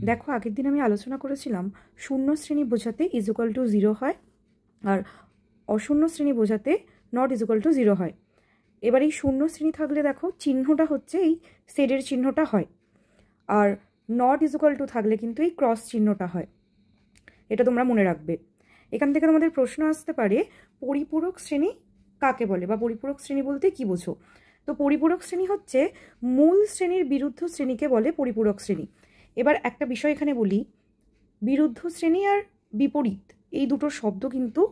দেখো আগের দিন আমি আলোচনা করেছিলাম শূন্য শ্রেণী বোঝাতে ইজ ইকুয়াল টু 0 হয় আর অশূন্য শ্রেণী বোঝাতে নট ইজ ইকুয়াল টু 0 হয়। এবার এই শূন্য শ্রেণী থাকলে দেখো চিহ্নটা হচ্ছে এই সেডের চিহ্নটা হয়, are not is equal two থাকলে কিন্তু এই ক্রস চিহ্নটা হয়। এটা তোমরা মনে রাখবে। এখান থেকে তোমাদের প্রশ্ন আসতে পারে পরিপূরক শ্রেণী কাকে বলে বা পরিপূরক শ্রেণী বলতে কি বোঝো। তো পরিপূরক শ্রেণী হচ্ছে মূল শ্রেণীর বিরুদ্ধ শ্রেণীকে বলে পরিপূরক শ্রেণী। এবার একটা বিষয় এখানে বলি, বিরুদ্ধ শ্রেণী আর বিপরীত এই দুটো শব্দ কিন্তু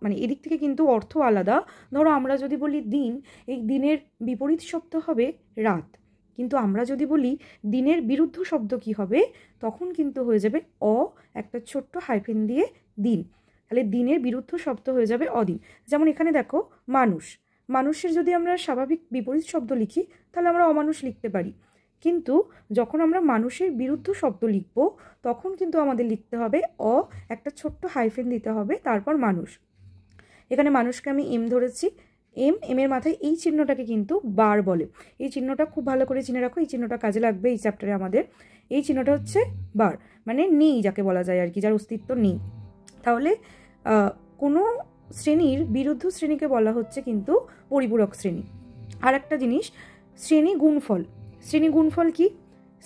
মানে এদিক থেকে কিন্তু অর্থ আলাদা। ধরো আমরা যদি বলি দিন, এই দিনের বিপরীত শব্দ হবে রাত, কিন্তু আমরা যদি বলি দিনের বিরুদ্ধ শব্দ কি হবে, তখন কিন্তু হয়ে যাবে একটা ছোট্ট হাইফেন দিয়ে দিন, তাহলে দিনের বিরুদ্ধ শব্দ হয়ে যাবে অদিন। যেমন এখানে দেখো মানুষ, মানুষের যদি আমরা স্বাভাবিক বিপরীত শব্দ লিখি তাহলে আমরা অমানুষ লিখতে পারি, কিন্তু যখন আমরা মানুষের বিরুদ্ধ শব্দ লিখব তখন কিন্তু আমাদের লিখতে হবে একটা ছোট্ট হাইফেন দিতে হবে, তারপর মানুষ। এখানে মানুষকে আমি এম ধরেছি, এর মাথায় এই চিহ্নটাকে কিন্তু বার বলে। এই চিহ্নটা খুব ভালো করে চিনে রাখো, এই চিহ্নটা কাজে লাগবে এই চ্যাপ্টারে আমাদের। এই চিহ্নটা হচ্ছে বার, মানে নেই যাকে বলা যায় আর কি, যার অস্তিত্ব নেই। তাহলে কোনো শ্রেণীর বিরুদ্ধ শ্রেণীকে বলা হচ্ছে কিন্তু পরিপূরক শ্রেণী। আর একটা জিনিস, শ্রেণী গুণফল। শ্রেণী গুণফল কি?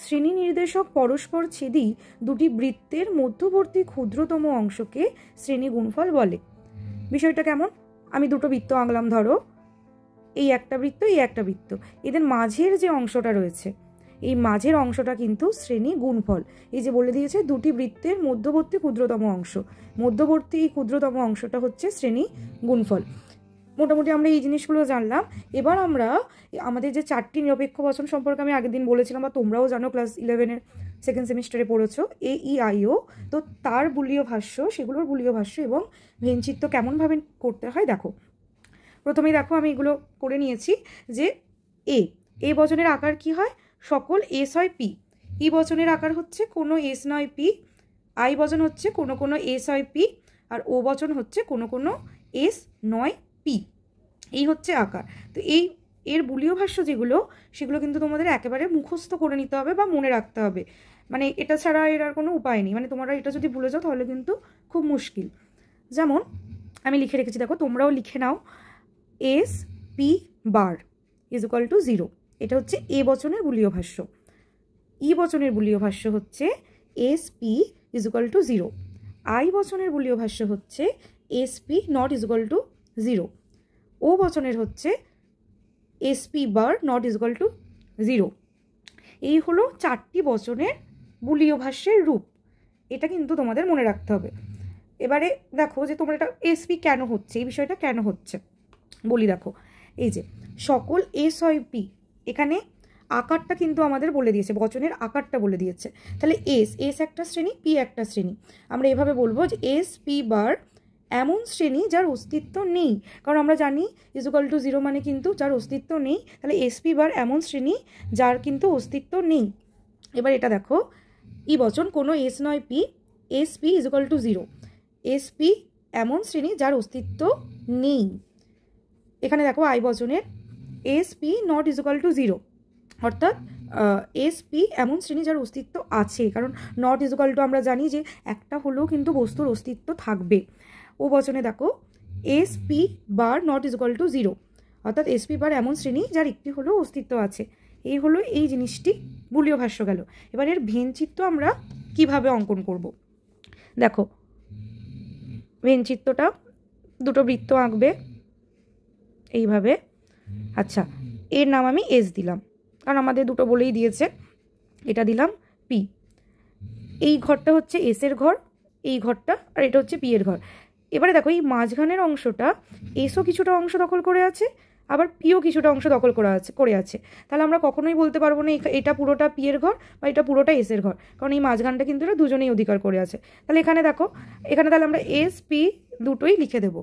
শ্রেণী নির্দেশক পরস্পর ছেদি দুটি বৃত্তের মধ্যবর্তী ক্ষুদ্রতম অংশকে শ্রেণী গুণফল বলে। বিষয়টা কেমন? আমি দুটো বৃত্ত আঁকলাম, ধরো এই একটা বৃত্ত, এই একটা বৃত্ত, এদের মাঝের যে অংশটা রয়েছে, এই মাঝের অংশটা কিন্তু শ্রেণী গুণফল। এই যে বলে দিয়েছে দুটি বৃত্তের মধ্যবর্তী ক্ষুদ্রতম অংশ, মধ্যবর্তী এই ক্ষুদ্রতম অংশটা হচ্ছে শ্রেণী গুণফল। মোটামুটি আমরা এই জিনিসগুলো জানলাম। এবার আমরা আমাদের যে 4টি নিরপেক্ষ বচন সম্পর্কে আমি আগের দিন বলেছিলাম, বা তোমরাও জানো, ক্লাস 11-এর সেকেন্ড সেমিস্টারে পড়েছো, AEIO, তো তার বুলীয় ভাষ্য, সেগুলোর বুলীয় ভাষ্য এবং ভেনচিত্র কেমনভাবে করতে হয় দেখো। প্রথমেই দেখো আমি এগুলো করে নিয়েছি যে এ বচনের আকার কি হয়? সকল এস হয় পি। ই বচনের আকার হচ্ছে কোনো এস নয় পি। আই বচন হচ্ছে কোনো কোনো এস হয় পি। আর ও বচন হচ্ছে কোনো কোনো এস নয় পি। এই হচ্ছে আকার। তো এর বুলীয় ভাষ্য যেগুলো, সেগুলো কিন্তু তোমাদের একেবারে মুখস্থ করে নিতে হবে বা মনে রাখতে হবে, মানে এটা ছাড়া এর আর কোনো উপায় নেই। মানে তোমরা এটা যদি ভুলে যাও তাহলে কিন্তু খুব মুশকিল। যেমন আমি লিখে রেখেছি, দেখো তোমরাও লিখে নাও, S P bar is equal to 0। এটা হচ্ছে এ বচনের বুলীয় ভাষ্য। ই বচনের বুলীয় ভাষ্য হচ্ছে S P is equal to 0। I বচনের বুলীয় ভাষ্য হচ্ছে S P not is equal to 0। O বচনের হচ্ছে S P bar not is equal to 0। এই হলো 4টি বচনের বুলীয় ভাষ্যের রূপ। এটা কিন্তু তোমাদের মনে রাখতে হবে। এবারে দেখো যে তোমরা এটা এসপি কেন হচ্ছে, এই বিষয়টা কেন হচ্ছে বলি। দেখো এই যে সকল এস হয় পি, এখানে আকারটা কিন্তু আমাদের বলে দিয়েছে, বচনের আকারটা বলে দিয়েছে। তাহলে এস একটা শ্রেণী, পি একটা শ্রেণী। আমরা এভাবে বলবো যে এস পি বার এমন শ্রেণী যার অস্তিত্ব নেই, কারণ আমরা জানি ইজ ইকুয়াল টু 0 মানে কিন্তু যার অস্তিত্ব নেই। তাহলে এসপি বার এমন শ্রেণী যার কিন্তু অস্তিত্ব নেই। এবার এটা দেখো, ই বচন কোনো এস নয় P, S P is equal to 0। S P এমন শ্রেণী যার অস্তিত্ব নেই। এখানে দেখো আই বচনের S P not is equal to 0, অর্থাৎ এস পি এমন শ্রেণী যার অস্তিত্ব আছে, কারণ নট ইজ ইকুয়াল টু আমরা জানি যে একটা হলেও কিন্তু বস্তুর অস্তিত্ব থাকবে। ও বচনে দেখো S P bar not is equal to 0, অর্থাৎ এস পি বার এমন শ্রেণী যার একটি হলেও অস্তিত্ব আছে। এই হলো এই জিনিসটি বুলীয় ভাষ্য গেল। এবার এর ভেনচিত্র আমরা কিভাবে অঙ্কন করব দেখো। ভেনচিত্রটা দুটো বৃত্ত আঁকবে এইভাবে। আচ্ছা, এর নাম আমি এস দিলাম, কারণ আমাদের দুটো বলেই দিয়েছে। এটা দিলাম পি। এই ঘরটা হচ্ছে এস এর ঘর, এই ঘরটা, আর এটা হচ্ছে পি এর ঘর। এবারে দেখো এই মাঝখানের অংশটা এসও কিছুটা অংশ দখল করে আছে, আবার পিও কিছুটা অংশ দখল করে আছে। তাহলে আমরা কখনোই বলতে পারবো না এটা পুরোটা পি এর ঘর বা এটা পুরোটা এস এর ঘর, কারণ এই মাঝখানটা কিন্তু এটা দুজনেই অধিকার করে আছে। তাহলে এখানে দেখো, এখানে তাহলে আমরা এস পি দুটোই লিখে দেব।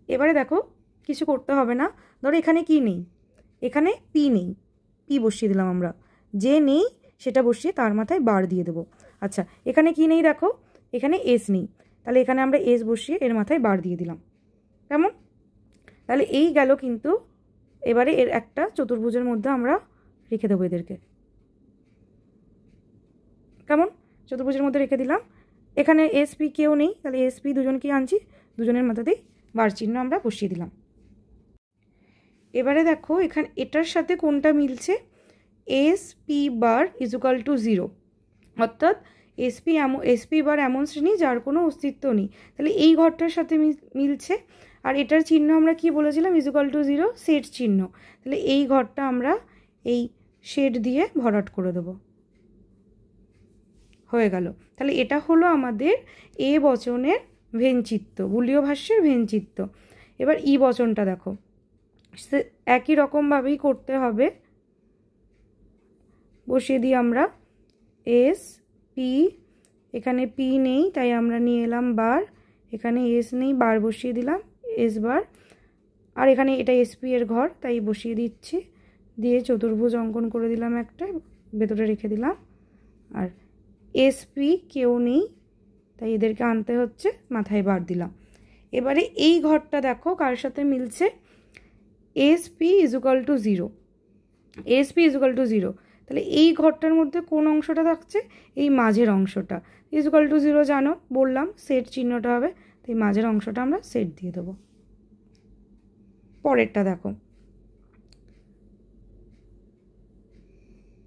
এবারে দেখো কিছু করতে হবে না। ধরো এখানে কি নেই, এখানে পি নেই, পি বসিয়ে দিলাম আমরা, যে নেই সেটা বসিয়ে তার মাথায় বার দিয়ে দেবো। আচ্ছা, এখানে কি নেই দেখো, এখানে এস নেই, তাহলে এখানে আমরা এস বসিয়ে এর মাথায় বার দিয়ে দিলাম। কেমন? তাহলে এই গেল কিন্তু। এবারে এর একটা চতুর্ভুজের মধ্যে আমরা রেখে দেবো এদেরকে। কেমন? চতুর্ভুজের মধ্যে রেখে দিলাম। এখানে এসপি কেউ নেই, তাহলে এসপি দুজনকেই আনছি, দুজনের মাথাতেই বার চিহ্ন আমরা বসিয়ে দিলাম। এবারে দেখো এখানে এটার সাথে কোনটা মিলছে, এসপি বার ইজুকাল টু 0, অর্থাৎ এসপি বার এমন শ্রেণী যার কোনো অস্তিত্ব নেই, তাহলে এই ঘরটার সাথে মিলছে। আর এটার চিহ্ন আমরা কি বলেছিলাম, ইজুকাল টু 0 সেট চিহ্ন, তাহলে এই ঘরটা আমরা এই শেড দিয়ে ভরাট করে দেবো। হয়ে গেল। তাহলে এটা হলো আমাদের এ বচনের ভেনচিত্র, বুলীয় ভাষ্যের ভেনচিত্র। এবার ই বচনটা দেখো, একই রকমভাবেই করতে হবে। বসিয়ে দিই আমরা এস পি, এখানে পি নেই তাই আমরা নিয়ে এলাম বার, এখানে এস নেই বার বসিয়ে দিলাম এস বার, আর এখানে এটা এসপি এর ঘর তাই বসিয়ে দিচ্ছি, দিয়ে চতুর্ভুজ অঙ্কন করে দিলাম একটা, ভেতরে রেখে দিলাম। আর এসপি কেউ নেই তাই এদেরকে আনতে হচ্ছে, মাথায় বার দিলাম। এবারে এই ঘরটা দেখো কার সাথে মিলছে, SP equal to 0, SP equal to 0, তাহলে এই ঘরটার মধ্যে কোন অংশটা থাকছে, এই মাঝের অংশটা। ইজুকাল টু 0 জানো, বললাম সেট চিহ্নটা হবে, তো এই মাঝের অংশটা আমরা সেট দিয়ে দেবো। পরেরটা দেখো,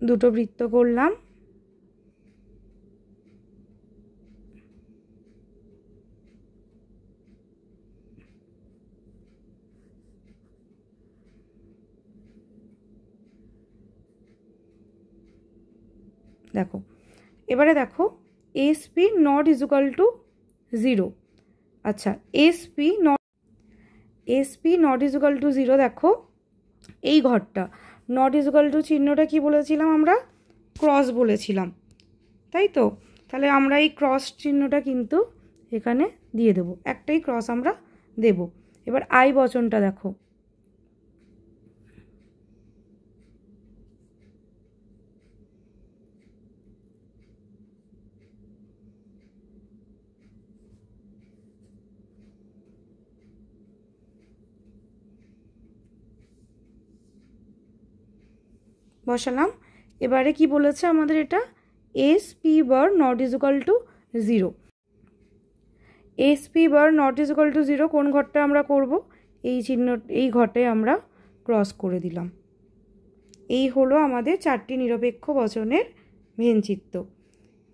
দুটো বৃত্ত করলাম, দেখো এবারে দেখো এসপি নট ইজুকাল টু 0, আচ্ছা এসপি নট ইজুকাল টু 0, দেখো এই ঘরটা নট ইজুকাল টু চিহ্নটা কি বলেছিলাম আমরা, ক্রস বলেছিলাম, তাই তো? তাহলে আমরা এই ক্রস চিহ্নটা কিন্তু এখানে দিয়ে দেব, একটাই ক্রস আমরা দেব। এবার আই বচনটা দেখো, বসালাম। এবারে কি বলেছে আমাদের, এটা SP bar not equal to 0, SP bar not equal to 0 কোন ঘরটা আমরা করব, এই চিহ্ন, এই ঘরটায় আমরা ক্রস করে দিলাম। এই হলো আমাদের 4টি নিরপেক্ষ বচনের ভেনচিত্র।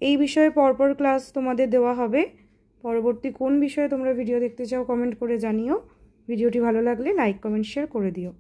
এই বিষয়ে পরপর ক্লাস তোমাদের দেওয়া হবে। পরবর্তী কোন বিষয়ে তোমরা ভিডিও দেখতে চাও কমেন্ট করে জানিও। ভিডিওটি ভালো লাগলে লাইক কমেন্ট শেয়ার করে দিও।